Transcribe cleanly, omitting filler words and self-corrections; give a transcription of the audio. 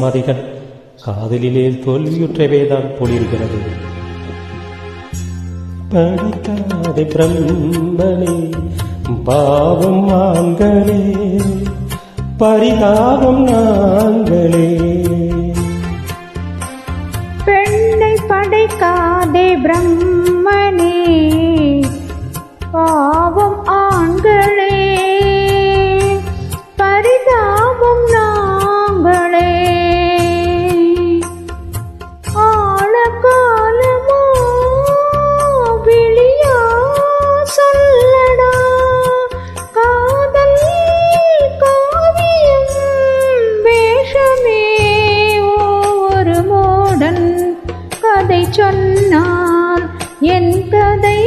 மதிகள் காதலிலே தோல்வியுற்றவைதான் போலிருக்கிறது. படிக்காத பிரம்மனே பாவம் ஆண்களே பரிதாபம் நாங்களே. பெண்ணை படைக்காதே பிரம்மனே பாவம் ஆண்களே பரிதாபம் நாங்களே. ஆழகாலமோ விழியா சொல்லடா காதல் காவியம் வேஷமே. ஒரு மோடன் கதை சொன்னால் என் கதை